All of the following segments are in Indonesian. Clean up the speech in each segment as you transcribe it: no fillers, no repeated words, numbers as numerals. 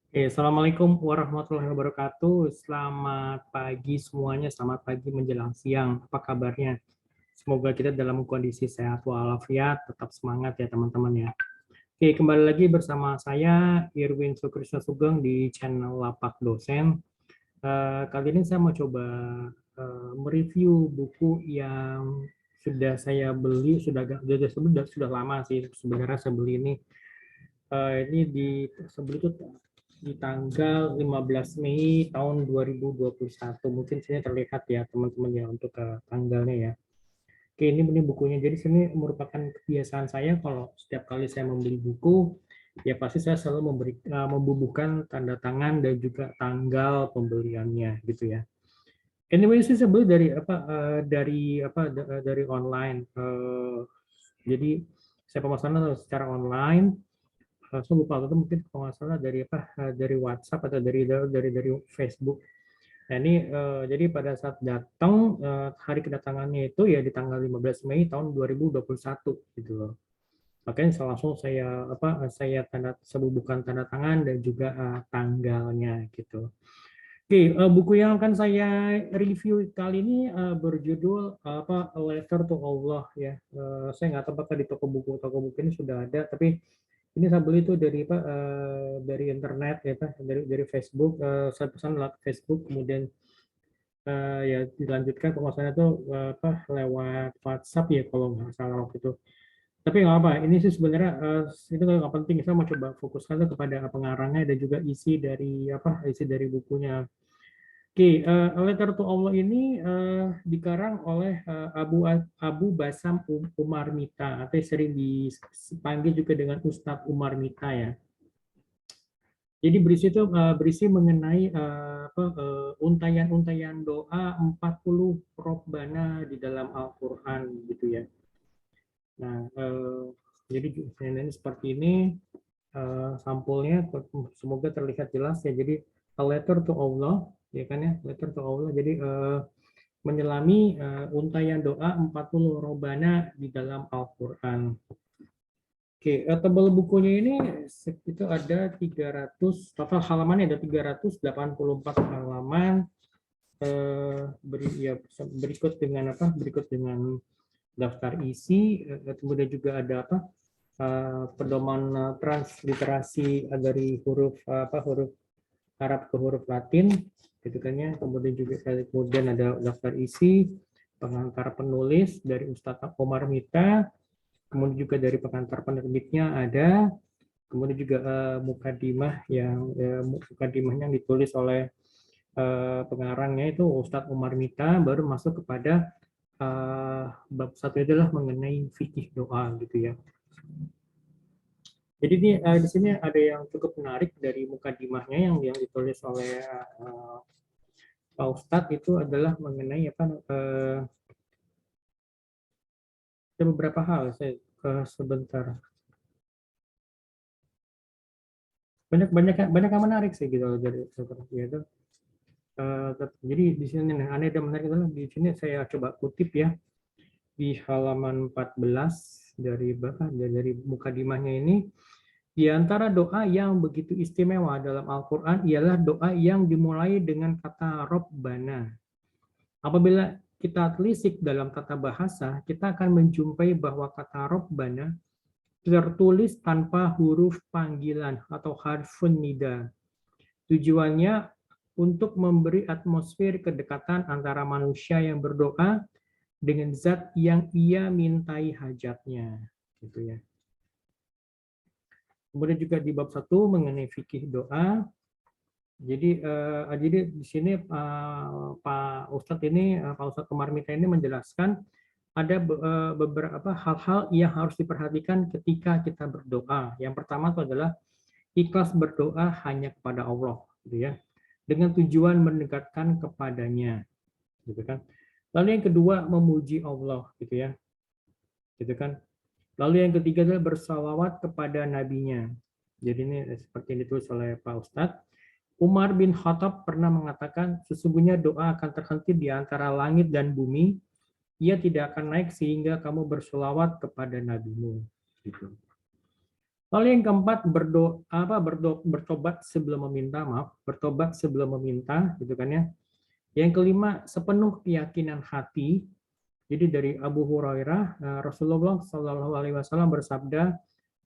Assalamualaikum warahmatullahi wabarakatuh. Selamat pagi semuanya, selamat pagi menjelang siang. Apa kabarnya? Semoga kita dalam kondisi sehat walafiat, tetap semangat ya teman-teman ya. Oke, kembali lagi bersama saya Irwin Sukrisna Sugeng di channel Lapak Dosen. Kali ini saya mau coba mereview buku yang sudah saya beli, sudah lama sih sebenarnya saya beli ini. Ini sebelum itu di tanggal 15 Mei tahun 2021. Mungkin sini terlihat ya teman-teman ya untuk tanggalnya ya. Oke, ini bukunya. Jadi sini merupakan kebiasaan saya kalau setiap kali saya membeli buku, ya pasti saya selalu membubuhkan tanda tangan dan juga tanggal pembeliannya gitu ya. Anyway, sih saya beli dari online. Jadi saya pemesanan secara online. Saya lupa itu mungkin kalau nggak salah dari dari WhatsApp atau dari Facebook. Nah ini jadi pada saat datang hari kedatangannya itu ya di tanggal 15 Mei tahun 2021 gitu loh. Makanya langsung saya bukan tanda tangan dan juga tanggalnya gitu. Oke, buku yang akan saya review kali ini berjudul A Letter to Allah ya. Saya nggak tahu apakah di toko buku ini sudah ada, tapi ini saya beli itu dari internet ya Pak, dari Facebook. Saya pesan lewat Facebook, kemudian ya dilanjutkan pemasarannya tuh lewat WhatsApp ya kalau nggak salah waktu itu. Tapi nggak apa, ini sih sebenarnya itu nggak penting. Saya mau coba fokuskan tuh kepada pengarangnya dan juga isi dari bukunya. Oke, Letter to Allah ini dikarang oleh Abu Basam Umar Mita, atau sering dipanggil juga dengan Ustadz Umar Mita ya. Jadi berisi mengenai untayan-untayan doa 40 robbana di dalam Al-Qur'an gitu ya. Nah, jadi ini seperti ini sampulnya, semoga terlihat jelas ya. Jadi a letter to Allah ya kan ya, letter to Allah. Jadi menyelami untayan doa 40 robbana di dalam Al-Qur'an. Oke, tebal bukunya ini itu ada 300, total halamannya ada 384 halaman. Ya, berikut dengan daftar isi, kemudian juga ada pedoman transliterasi dari huruf Arab ke huruf Latin gitu kan ya. Kemudian ada daftar isi, pengantar penulis dari Ustadz Omar Mita, kemudian juga dari pengantar penerbitnya ada, kemudian juga mukadimahnya yang ditulis oleh pengarangnya itu Ustadz Umar Mita, baru masuk kepada bab satu adalah mengenai fikih doa gitu ya. Jadi di sini ada yang cukup menarik dari mukadimahnya yang ditulis oleh Pak Ustadz, itu adalah mengenai ada beberapa hal. Sebentar, banyak banyak banyak yang menarik sih gitu loh, jadi seperti itu. Jadi di sini aneh dan menarik adalah di sini saya coba kutip ya, di halaman 14 dari mukadimahnya ini. Di antara doa yang begitu istimewa dalam Al-Quran ialah doa yang dimulai dengan kata Robbana. Apabila kita telisik dalam tata bahasa, kita akan menjumpai bahwa kata Robbana tertulis tanpa huruf panggilan atau harfun nida. Tujuannya untuk memberi atmosfer kedekatan antara manusia yang berdoa dengan zat yang ia mintai hajatnya. Gitu ya. Kemudian juga di bab 1 mengenai fikih doa. Jadi di sini Pak Ustadz Umar Mita ini menjelaskan ada beberapa hal-hal yang harus diperhatikan ketika kita berdoa. Yang pertama itu adalah ikhlas berdoa hanya kepada Allah, gitu ya, dengan tujuan mendekatkan kepadanya, gitu kan. Lalu yang kedua memuji Allah, gitu ya, gitu kan. Lalu yang ketiga adalah bersalawat kepada nabinya. Jadi ini seperti yang ditulis oleh Pak Ustadz. Umar bin Khattab pernah mengatakan, sesungguhnya doa akan terhenti di antara langit dan bumi, ia tidak akan naik sehingga kamu berselawat kepada nabimu. Gitu. Lalu yang keempat, bertobat sebelum meminta, bertobat sebelum meminta, gitu kan ya. Yang kelima, sepenuh keyakinan hati. Jadi dari Abu Hurairah, Rasulullah Shallallahu Alaihi Wasallam bersabda,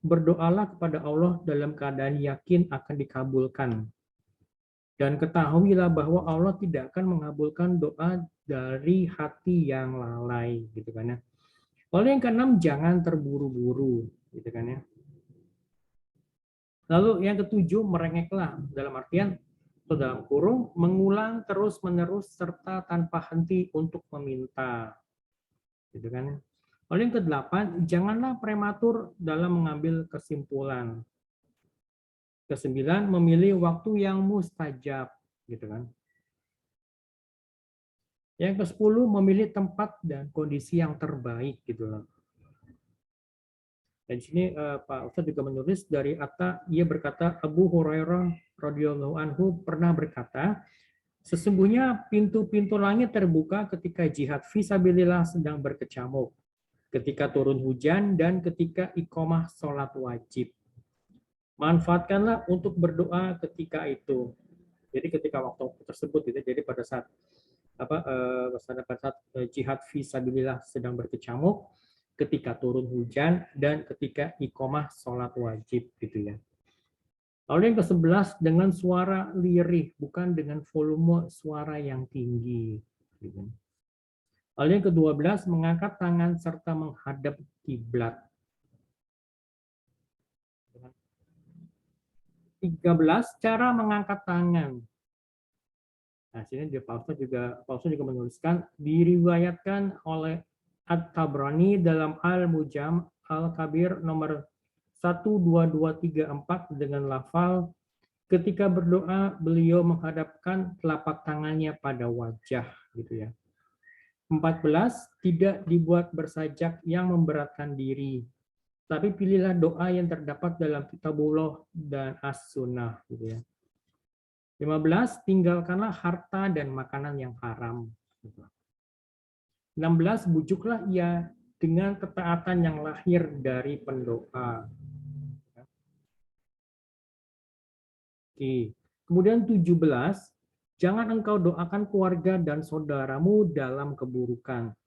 berdoalah kepada Allah dalam keadaan yakin akan dikabulkan. Dan ketahuilah bahwa Allah tidak akan mengabulkan doa dari hati yang lalai, gitu kan ya. Lalu yang keenam, jangan terburu-buru, gitu kan ya. Lalu yang ketujuh, merengeklah, dalam artian atau dalam kurung, mengulang terus-menerus serta tanpa henti untuk meminta, gitu kan. Lalu yang kedelapan, janganlah prematur dalam mengambil kesimpulan. Kesembilan, memilih waktu yang mustajab, gitu kan. Yang ke-10, memilih tempat dan kondisi yang terbaik, gitu loh. Dan di sini Pak Ustadz juga menulis dari Atta, ia berkata, Abu Hurairah radhiyallahu anhu pernah berkata, sesungguhnya pintu-pintu langit terbuka ketika jihad fisabilillah sedang berkecamuk, ketika turun hujan, dan ketika iqomah sholat wajib. Manfaatkanlah untuk berdoa ketika itu. Jadi ketika waktu tersebut, gitu. Jadi pada saat jihad fisabilillah sedang berkecamuk, ketika turun hujan, dan ketika iqomah sholat wajib, gitu ya. Lalu yang ke-11, dengan suara lirih, bukan dengan volume suara yang tinggi. Lalu yang ke-12, mengangkat tangan serta menghadap kiblat. 13, cara mengangkat tangan. Nah, sini Pak Ustadz juga menuliskan, diriwayatkan oleh At-Tabrani dalam Al-Mujam Al-Kabir nomor 12234 dengan lafal, ketika berdoa beliau menghadapkan telapak tangannya pada wajah, gitu ya. 14, tidak dibuat bersajak yang memberatkan diri, tapi pilihlah doa yang terdapat dalam Kitabullah dan As-Sunnah, gitu ya. 15, tinggalkanlah harta dan makanan yang haram. 16, bujuklah ia dengan ketaatan yang lahir dari pendoa. Oke. Kemudian 17, jangan engkau doakan keluarga dan saudaramu dalam keburukan.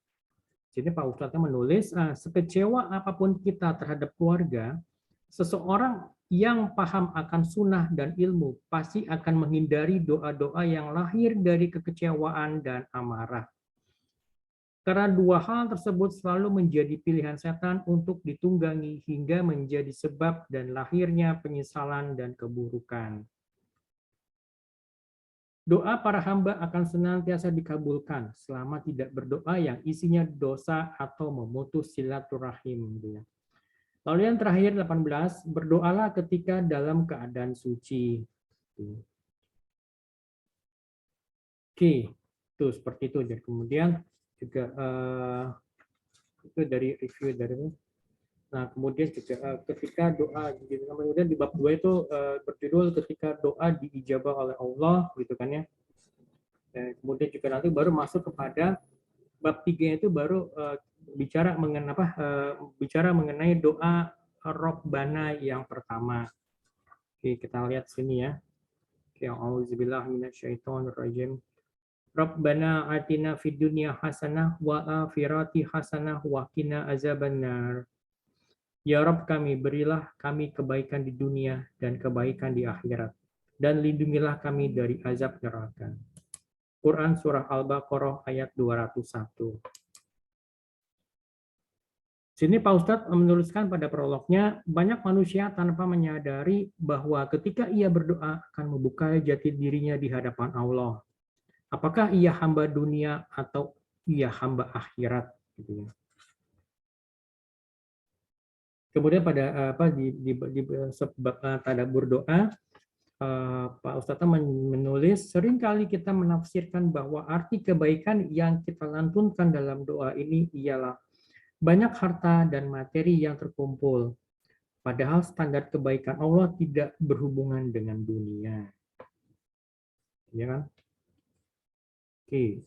Jadi Pak Ustadz menulis, sekecewa apapun kita terhadap keluarga, seseorang yang paham akan sunnah dan ilmu pasti akan menghindari doa-doa yang lahir dari kekecewaan dan amarah. Karena dua hal tersebut selalu menjadi pilihan setan untuk ditunggangi hingga menjadi sebab dan lahirnya penyesalan dan keburukan. Doa para hamba akan senantiasa dikabulkan selama tidak berdoa yang isinya dosa atau memutus silaturahim. Lalu yang terakhir 18, berdoalah ketika dalam keadaan suci. Oke, itu seperti itu. Dan kemudian juga itu dari review dari. Nah, kemudian juga ketika doa, kemudian di bab 2 itu berjudul ketika doa diijabah oleh Allah, gitu kan ya. Dan kemudian juga nanti baru masuk kepada bab 3 itu baru bicara mengenai doa Rabbana yang pertama. Oke, kita lihat sini ya. Oke, auzubillahi minasyaitonirrajim. Rabbana atina fid dunya hasanah wa akhirati hasanah wa qina azabannar. Ya Rabb kami, berilah kami kebaikan di dunia dan kebaikan di akhirat. Dan lindungilah kami dari azab neraka. Quran Surah Al-Baqarah ayat 201. Sini Pak Ustadz menuliskan pada prolognya, banyak manusia tanpa menyadari bahwa ketika ia berdoa akan membuka jati dirinya di hadapan Allah. Apakah ia hamba dunia atau ia hamba akhirat? Gitu ya. Kemudian pada di sebab tadabbur doa, Pak Ustadz menulis, seringkali kita menafsirkan bahwa arti kebaikan yang kita lantunkan dalam doa ini ialah banyak harta dan materi yang terkumpul. Padahal standar kebaikan Allah tidak berhubungan dengan dunia. Ya kan? Oke.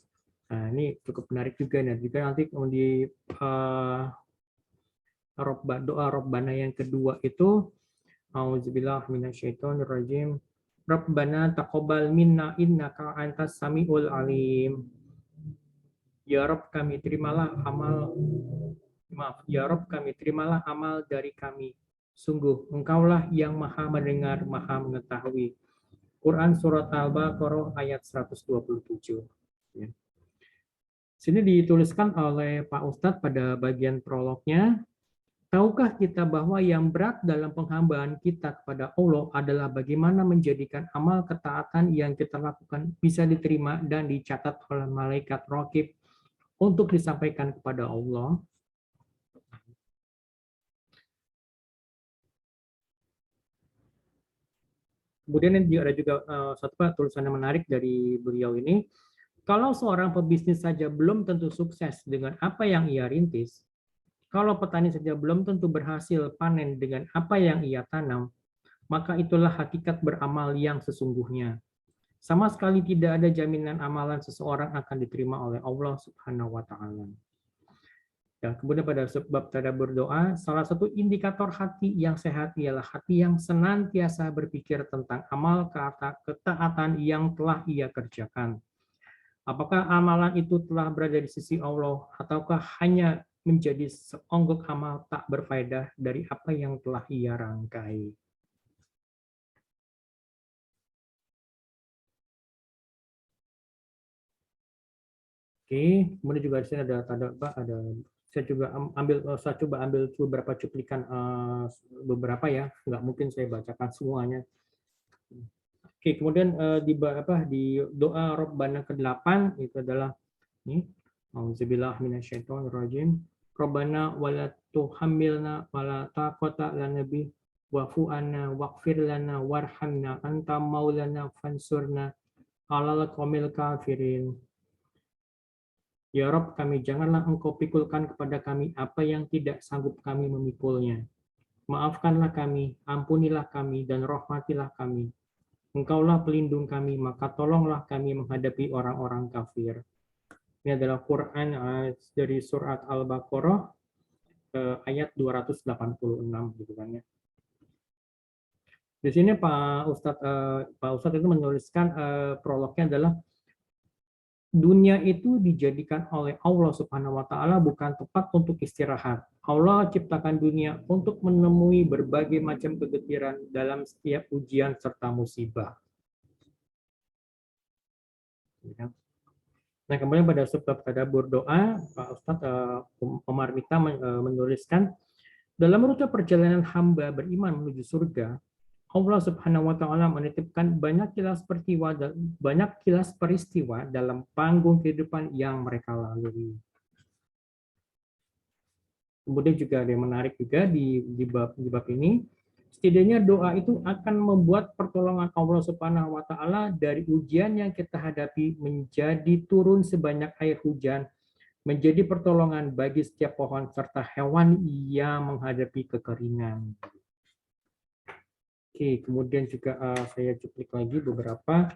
Nah, ini cukup menarik juga. Dan juga nanti di doa Rabbana yang kedua itu, A'udzubillahi minasyaitonirrajim. Rabbana taqabbal minna innaka antas samiul alim. Ya Rabb kami terimalah amal Ya Rabb kami terimalah amal dari kami. Sungguh Engkaulah yang Maha mendengar, Maha mengetahui. Quran surat Al-Baqarah ayat 127. Ya. Sini dituliskan oleh Pak Ustadz pada bagian prolognya, tahukah kita bahwa yang berat dalam penghambaan kita kepada Allah adalah bagaimana menjadikan amal ketaatan yang kita lakukan bisa diterima dan dicatat oleh malaikat raqib untuk disampaikan kepada Allah. Kemudian ada juga satu tulisan yang menarik dari beliau ini. Kalau seorang pebisnis saja belum tentu sukses dengan apa yang ia rintis, kalau petani saja belum tentu berhasil panen dengan apa yang ia tanam, maka itulah hakikat beramal yang sesungguhnya. Sama sekali tidak ada jaminan amalan seseorang akan diterima oleh Allah Subhanahu wa taala. Ya, kemudian pada sebab tadabbur berdoa, salah satu indikator hati yang sehat ialah hati yang senantiasa berpikir tentang amal ketaatan yang telah ia kerjakan. Apakah amalan itu telah berada di sisi Allah, ataukah hanya menjadi seonggok amal tak berfaedah dari apa yang telah ia rangkai. Oke, kemudian juga di sini ada saya coba ambil beberapa cuplikan beberapa ya, nggak mungkin saya bacakan semuanya. Oke, kemudian di doa Rabbana ke-8 itu adalah ini, auzubillahi minasyaitonirrajim. Rabbana wala tuhammilna wala taqata lana bi wa'fu anna waghfir lana warhamna anta maulana fansurna 'alal qaumil kafirin. Ya Rob, kami janganlah Engkau pikulkan kepada kami apa yang tidak sanggup kami memikulnya. Maafkanlah kami, ampunilah kami, dan rahmatilah kami. Engkaulah pelindung kami, maka tolonglah kami menghadapi orang-orang kafir. Ini adalah Quran dari surat Al-Baqarah ayat 286 gitu kan ya. Di sini Pak Ustadz itu menuliskan prolognya adalah dunia itu dijadikan oleh Allah Subhanahu wa taala bukan tempat untuk istirahat. Allah ciptakan dunia untuk menemui berbagai macam kegetiran dalam setiap ujian serta musibah. Nah, kemudian pada sebab tadabbur doa, Pak Ustadz Omar Mita menuliskan dalam rute perjalanan hamba beriman menuju surga, Allah Subhanahu wa taala menitipkan banyak kilas peristiwa dalam panggung kehidupan yang mereka lalui. Kemudian juga ada yang menarik juga di bab ini, setidaknya doa itu akan membuat pertolongan Allah Subhanahu wa taala dari ujian yang kita hadapi menjadi turun sebanyak air hujan, menjadi pertolongan bagi setiap pohon serta hewan yang menghadapi kekeringan. Oke, kemudian juga saya cuplik lagi beberapa.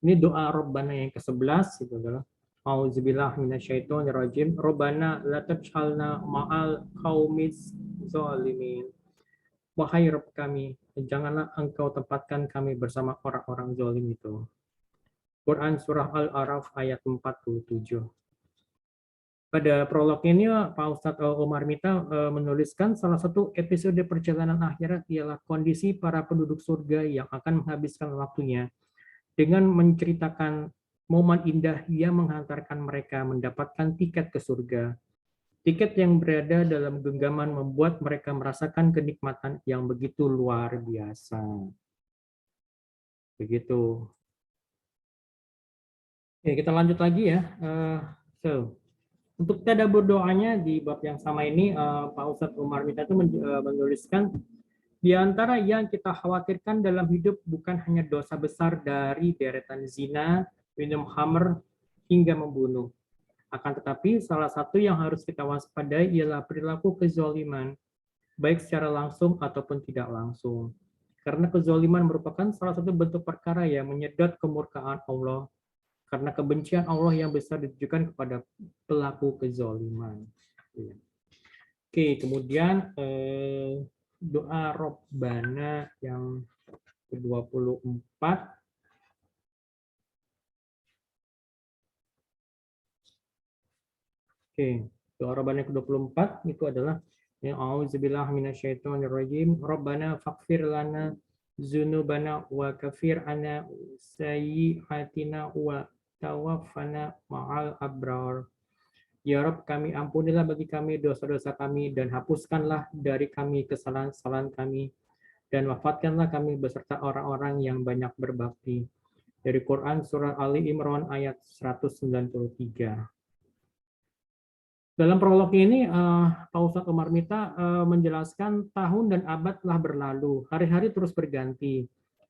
Ini doa Rabbana yang ke-11 itu adalah Auzubillahi minasyaitonirrajim. Rabbana la taj'alna ma'al qaumiz zalimin. Wahai Rabb kami, janganlah Engkau tempatkan kami bersama orang-orang zalim itu. Quran surah Al-A'raf ayat 47. Pada prolog ini Pak Ustadz Omar Mita menuliskan salah satu episode perjalanan akhirat ialah kondisi para penduduk surga yang akan menghabiskan waktunya dengan menceritakan momen indah yang menghantarkan mereka mendapatkan tiket ke surga. Tiket yang berada dalam genggaman membuat mereka merasakan kenikmatan yang begitu luar biasa. Begitu. Oke, kita lanjut lagi ya. Untuk tadabbur doanya di bab yang sama ini, Pak Ustadz Umar Mita itu menuliskan, di antara yang kita khawatirkan dalam hidup bukan hanya dosa besar dari deretan zina, minum khamr, hingga membunuh. Akan tetapi, salah satu yang harus kita waspadai ialah perilaku kezaliman, baik secara langsung ataupun tidak langsung. Karena kezaliman merupakan salah satu bentuk perkara yang menyedot kemurkaan Allah, karena kebencian Allah yang besar ditujukan kepada pelaku kezaliman. Oke, kemudian doa Robbana yang ke-24. Oke, doa Robbana ke-24 itu adalah ya auzubillahi minasyaitonirrajim. Rabbana faghfir lana dzunubana wa kafir anna sayyi'atina wa tawaffana ma'al abrar. Ya Rob, kami ampunilah bagi kami dosa-dosa kami dan hapuskanlah dari kami kesalahan-kesalahan kami dan wafatkanlah kami beserta orang-orang yang banyak berbakti. Dari Quran Surah Ali Imran ayat 193. Dalam prolog ini, Pak Ustadz Umar Mita menjelaskan tahun dan abad telah berlalu, hari-hari terus berganti,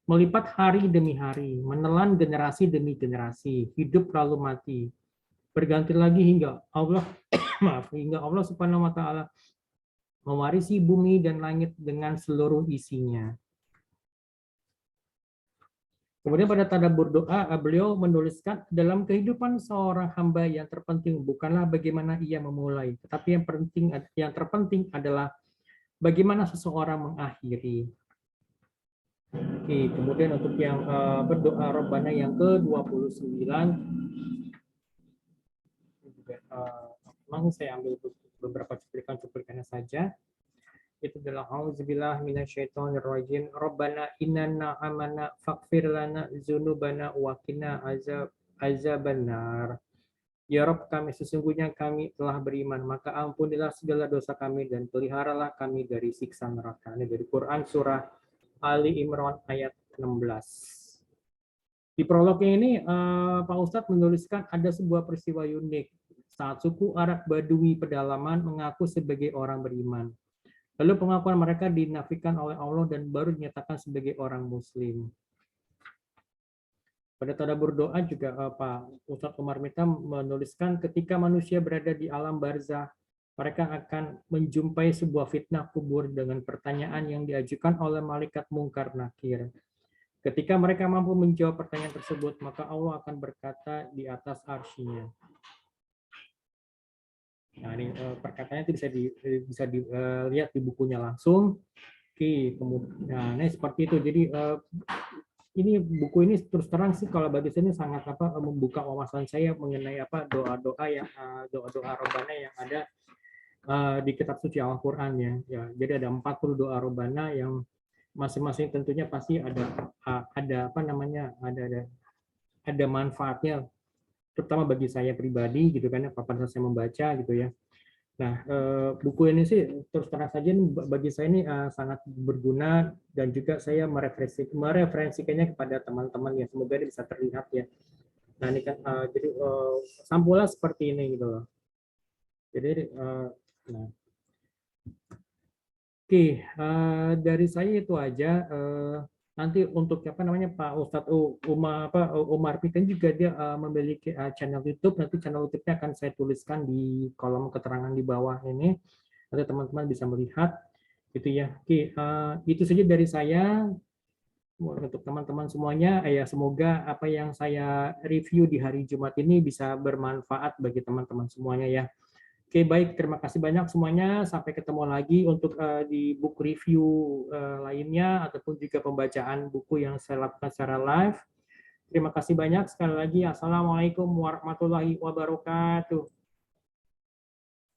melipat hari demi hari, menelan generasi demi generasi, hidup lalu mati, berganti lagi hingga Allah maaf, hingga Allah Subhanahu wa taala mewarisi bumi dan langit dengan seluruh isinya. Kemudian pada tadabbur doa, beliau menuliskan dalam kehidupan seorang hamba yang terpenting bukanlah bagaimana ia memulai, tetapi yang terpenting adalah bagaimana seseorang mengakhiri. Oke, kemudian untuk yang berdoa Robbana yang ke-29, memang saya ambil beberapa cuplikannya saja. Itu adalah auzubillah minasyaitonirrajim. Rabbana innana amana faghfir lana dzunubana wa qina azabannar. Ya Rabb, kami sesungguhnya kami telah beriman, maka ampunilah segala dosa kami dan peliharalah kami dari siksa neraka. Ini dari Quran surah Ali Imran ayat 16. Di prolognya ini Pak Ustadz menuliskan ada sebuah peristiwa unik saat suku Arab Badui pedalaman mengaku sebagai orang beriman. Lalu pengakuan mereka dinafikan oleh Allah dan baru dinyatakan sebagai orang Muslim. Pada tadabbur doa juga Pak Ustadz Umar Mita menuliskan ketika manusia berada di alam barzah, mereka akan menjumpai sebuah fitnah kubur dengan pertanyaan yang diajukan oleh malaikat mungkar nakir. Ketika mereka mampu menjawab pertanyaan tersebut, maka Allah akan berkata di atas arsy-Nya. Nah, ini perkataannya itu bisa dilihat di bukunya langsung. Oke, kemudian nah, ini seperti itu. Jadi ini buku ini terus terang sih kalau bagi saya ini sangat membuka wawasan saya mengenai doa-doa yang doa-doa Robbana yang ada di kitab suci Al-Qur'an ya. Ya, jadi ada 40 doa Robbana yang masing-masing tentunya pasti ada manfaatnya terutama bagi saya pribadi gitu kan pada saat saya membaca gitu ya. Nah, buku ini sih terus terang saja bagi saya ini sangat berguna dan juga saya mereferensikannya kepada teman-teman ya, semoga ini bisa terlihat ya. Nah, ini kan jadi sampulnya seperti ini gitu loh. Jadi nah. Oke, dari saya itu aja. Nanti untuk Pak Ustadz Umar Pikan juga dia memiliki channel YouTube. Nanti channel YouTube-nya akan saya tuliskan di kolom keterangan di bawah ini. Nanti teman-teman bisa melihat gitu ya. Oke, itu saja dari saya untuk teman-teman semuanya. Ya semoga apa yang saya review di hari Jumat ini bisa bermanfaat bagi teman-teman semuanya ya. Oke, baik. Terima kasih banyak semuanya. Sampai ketemu lagi untuk di book review lainnya ataupun juga pembacaan buku yang saya lakukan secara live. Terima kasih banyak. Sekali lagi, Assalamualaikum warahmatullahi wabarakatuh.